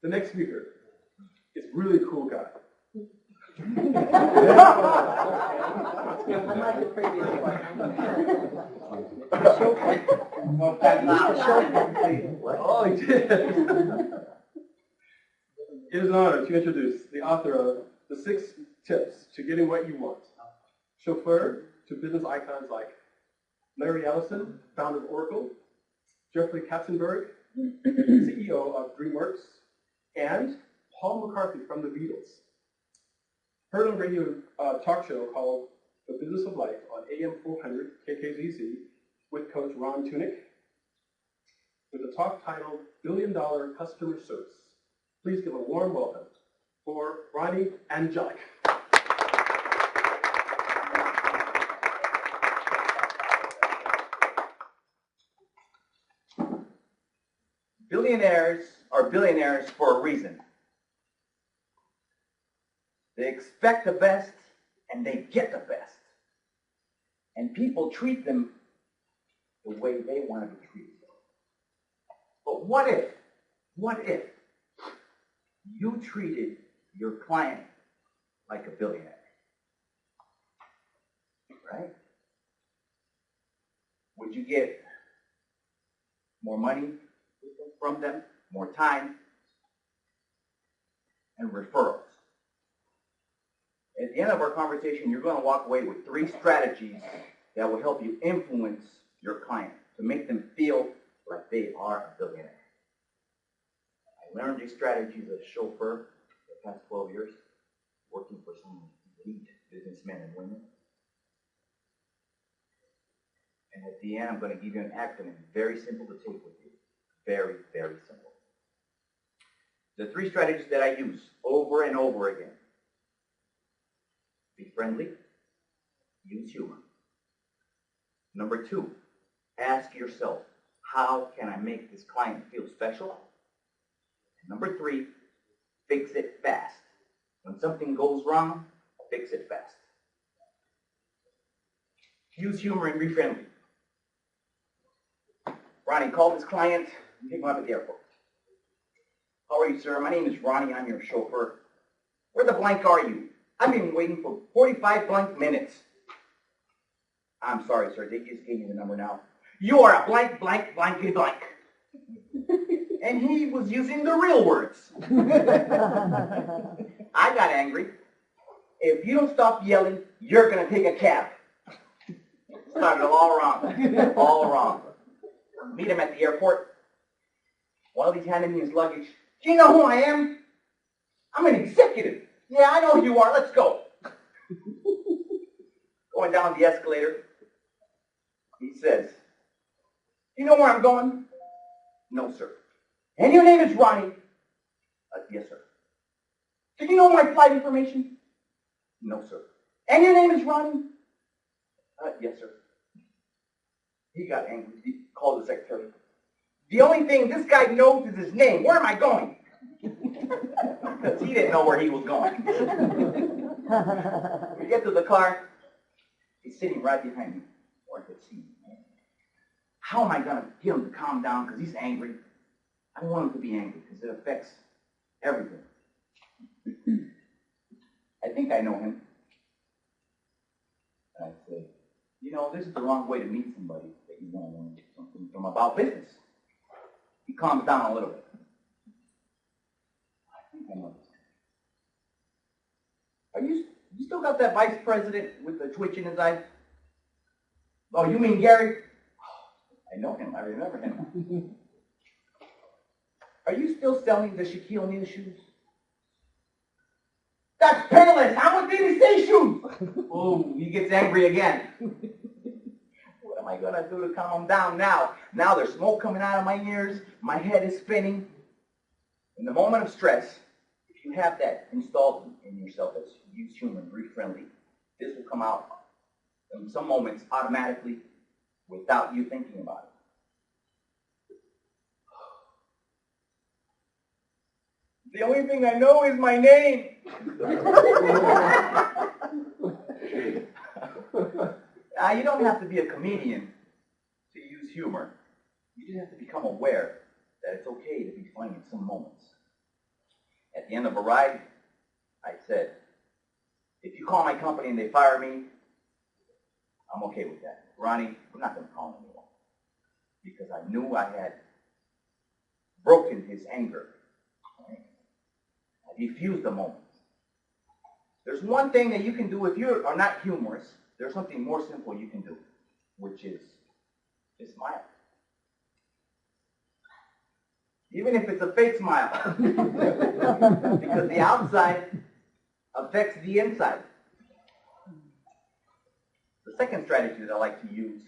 The next speaker is a really cool guy. Unlike the previous one. Oh, he did. It is an honor to introduce the author of The 6 Tips to Getting What You Want. Chauffeur to business icons like Larry Ellison, founder of Oracle, Jeffrey Katzenberg, CEO of Dreamworks, and Paul McCartney from the Beatles. Heard on a radio talk show called The Business of Life on AM 400 KKZZ with Coach Ron Tunick, with a talk titled $1 Billion Customer Service. Please give a warm welcome for Ronny Engelke. Billionaires are billionaires for a reason. They expect the best and they get the best. And people treat them the way they want to be treated. But what if you treated your client like a billionaire? Right? Would you get more money from them, more time, and referrals? At the end of our conversation, you're going to walk away with 3 strategies that will help you influence your client to make them feel like they are a billionaire. I learned these strategies as a chauffeur for the past 12 years, working for some elite businessmen and women. And at the end, I'm going to give you an acronym, very simple to take with you. Very, very simple. The 3 strategies that I use over and over again. Be friendly. Use humor. Number 2, ask yourself, how can I make this client feel special? And number 3, fix it fast. When something goes wrong, fix it fast. Use humor and be friendly. Ronny, call this client and pick him up at the airport. How are you, sir? My name is Ronny. I'm your chauffeur. Where the blank are you? I've been waiting for 45 blank minutes. I'm sorry, sir. They just gave me the number now. You are a blank, blank, blankety blank. And he was using the real words. I got angry. If you don't stop yelling, you're going to take a cab. Started all wrong. All wrong. Meet him at the airport. While he's handing me his luggage. Do you know who I am? I'm an executive. Yeah, I know who you are. Let's go. Going down the escalator, he says, "You know where I'm going?" "No, sir." "And your name is Ronny?" "Yes, sir." "Do you know my flight information?" "No, sir." "And your name is Ronny?" "Yes, sir." He got angry. He called the secretary. "The only thing this guy knows is his name. Where am I going?" Because he didn't know where he was going. We get to the car. He's sitting right behind me. Or I could see him. How am I going to get him to calm down because he's angry? I don't want him to be angry because it affects everything. I think I know him. And I say, you know, this is the wrong way to meet somebody that you want to learn something from about business. He calms down a little bit. I think I know this. Are you still got that vice president with the twitch in his eye? Oh, you mean Gary? Oh, I know him. I remember him. Are you still selling the Shaquille O'Neal shoes? That's Payless. How much did he say shoes? Oh, he gets angry again. What am I going to do to calm him down now? Now there's smoke coming out of my ears. My head is spinning. In the moment of stress, if you have that installed in yourself as use humor and be friendly, this will come out in some moments automatically without you thinking about it. The only thing I know is my name. You don't have to be a comedian to use humor. You just have to become aware that it's okay to be funny in some moments. At the end of a ride, I said, if you call my company and they fire me, I'm okay with that. Ronnie, I'm not going to call him anymore. Because I knew I had broken his anger. Right? I defused the moment. There's one thing that you can do if you are not humorous. There's something more simple you can do, which is just smile. Even if it's a fake smile. Because the outside affects the inside. The second strategy that I like to use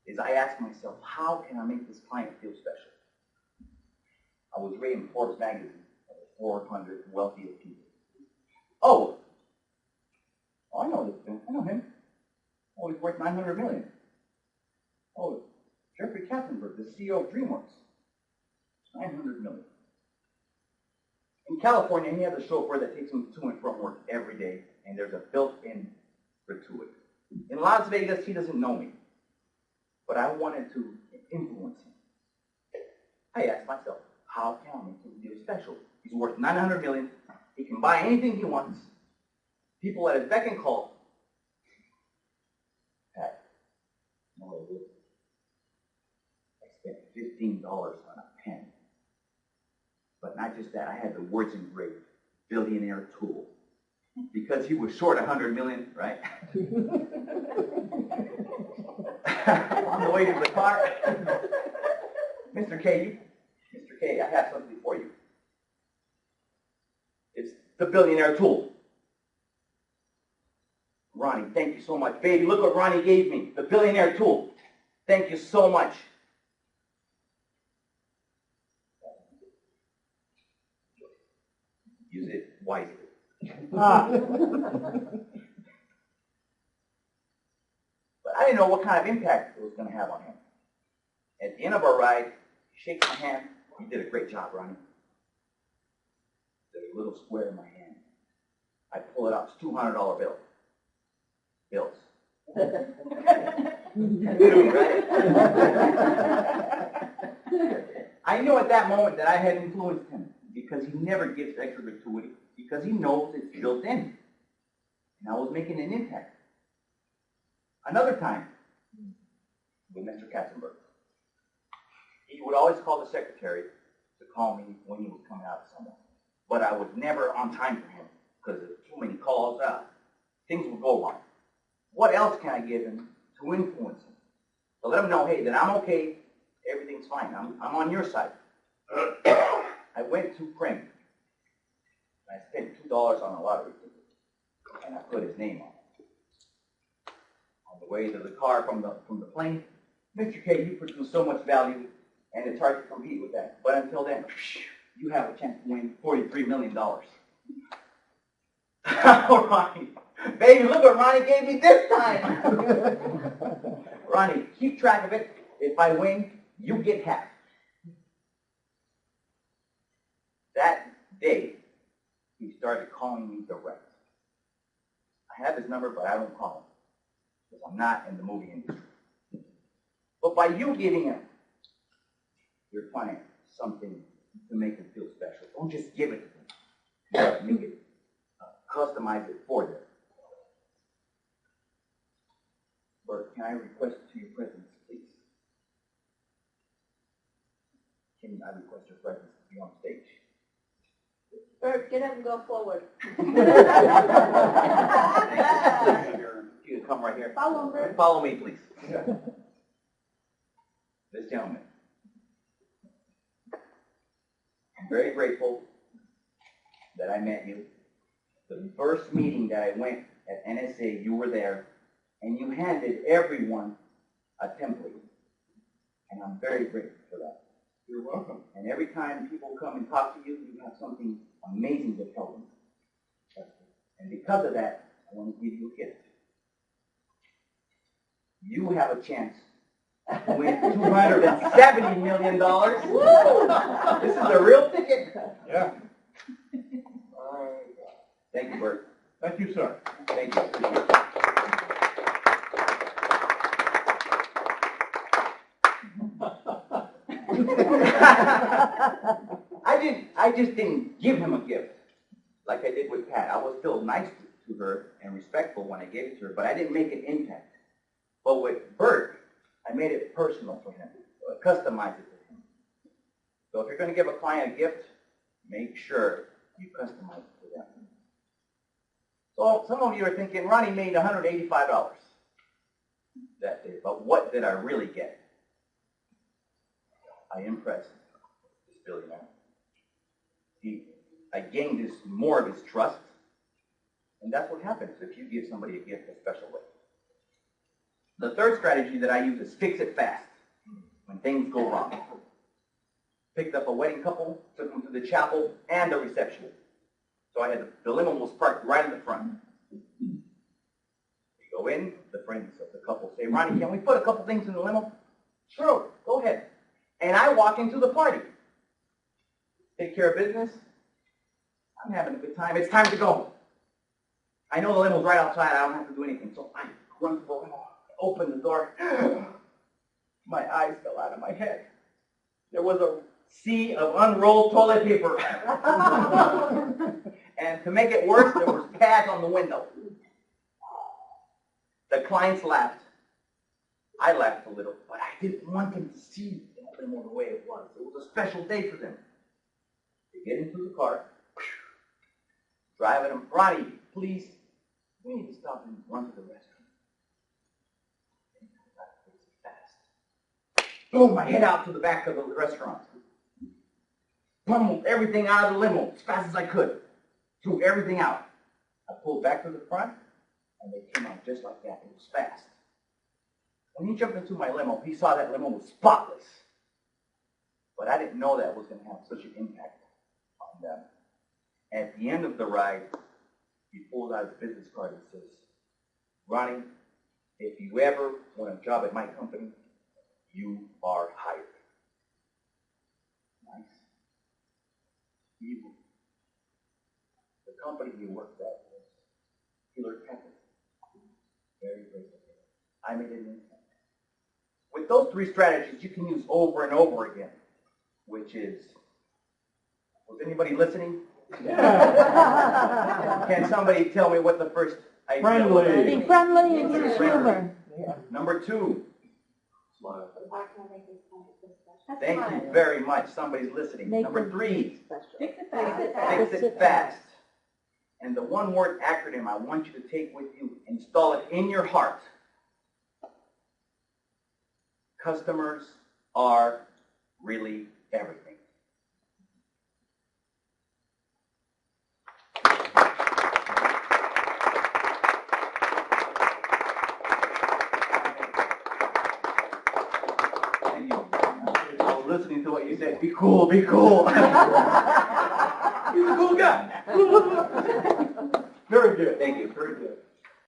is I ask myself, how can I make this client feel special? I was rated in Forbes magazine of the 400 wealthiest people. Oh, I know this guy. I know him. Oh, he's worth $900 million. Oh, Jeffrey Katzenberg, the CEO of Dreamworks. $900 million. In California, he has a chauffeur that takes him to and from work every day, and there's a built-in gratuity. In Las Vegas, he doesn't know me, but I wanted to influence him. I asked myself, how can I make him feel special? He's worth $900 million. He can buy anything he wants. People at his beck and call. Pat, no, I spent $15 on a pen. But not just that, I had the words engraved, Billionaire Tool. Because he was short $100 million, right? On the way to the car, Mr. K, I have something for you. It's the Billionaire Tool. Ronnie, thank you so much. Baby, look what Ronnie gave me, the Billionaire Tool. Thank you so much. Use it wisely. But I didn't know what kind of impact it was going to have on him. At the end of our ride, he shakes my hand. You did a great job, Ronnie. There's a little square in my hand. I pull it out. It's $200 bill. Bills. Right? I knew at that moment that I had influenced him because he never gives extra gratuity because he knows it's built in. And I was making an impact. Another time with Mr. Katzenberg, he would always call the secretary to call me when he was coming out somewhere. But I was never on time for him because there were too many calls out. Things would go wrong. What else can I give him to influence him? To let him know, hey, that I'm okay, everything's fine, I'm on your side. I went to Prim. I spent $2 on a lottery ticket, and I put his name on it. On the way to the car from the plane, Mr. K, you produce so much value, and it's hard to compete with that. But until then, you have a chance to win $43 million. Ronnie, baby, look what Ronnie gave me this time. Ronnie, keep track of it. If I win, you get half. That day, he started calling me direct. I have his number, but I don't call him because I'm not in the movie industry. But by you giving him your client something to make him feel special, don't just give it to them. Make it, customize it for them. Bert, can I request to your presence, please? Can I request your presence to be on stage? Bert, get up and go forward. You can come right here. Follow Bert. Follow me, please. This gentleman. I'm very grateful that I met you. The first meeting that I went at NSA, you were there, and you handed everyone a template. And I'm very grateful for that. You're welcome. And every time people come and talk to you, you have something amazing to tell them. And because of that, I want to give you a gift. You have a chance to win $270 million. This is a real ticket. Yeah. Thank you, Bert. Thank you, sir. Thank you. I just didn't give him a gift. like I did with Pat. I was still nice to her and respectful when I gave it to her, but I didn't make an impact. But with Bert, I made it personal for him. So I customized it to him. So if you're going to give a client a gift, make sure you customize it to them. So some of you are thinking, Ronnie made $185 that day, but what did I really get? I impressed this billionaire. I gained more of his trust, and that's what happens if you give somebody a gift a special way. The third strategy that I use is fix it fast when things go wrong. Picked up a wedding couple, took them to the chapel and the reception. So I had the limo was parked right in the front. We go in, the friends of the couple say, Ronnie, can we put a couple things in the limo? Sure, go ahead. And I walk into the party. Take care of business. I'm having a good time. It's time to go. I know the limo's right outside. I don't have to do anything. So I run to the limo, open the door. My eyes fell out of my head. There was a sea of unrolled toilet paper. And to make it worse, there was pads on the window. The clients laughed. I laughed a little, but I didn't want them to see the limo the way it was. It was a special day for them. They get into the car, driving them. Ronnie, please, we need to stop and run to the restaurant. Fast. Boom, I head out to the back of the restaurant. Pummeled everything out of the limo as fast as I could. Threw everything out. I pulled back to the front, and they came out just like that. It was fast. When he jumped into my limo, he saw that limo was spotless. But I didn't know that was going to have such an impact on them. At the end of the ride, he pulls out his business card and says, Ronnie, if you ever want a job at my company, you are hired. Nice. Evil. The company he worked at was Hewlett Packard. Very grateful. I made it in. With those three strategies, you can use over and over again, which is, was anybody listening? Can somebody tell me what the first idea was? Be friendly and use humor. Number 2. Smile. Thank you very much. Somebody's listening. Number 3. Fix it fast. Fix it fast. And the one-word acronym I want you to take with you, install it in your heart. Customers are really everything. And you, I was listening to what you said. Be cool, be cool. He's a cool guy. Very good. Thank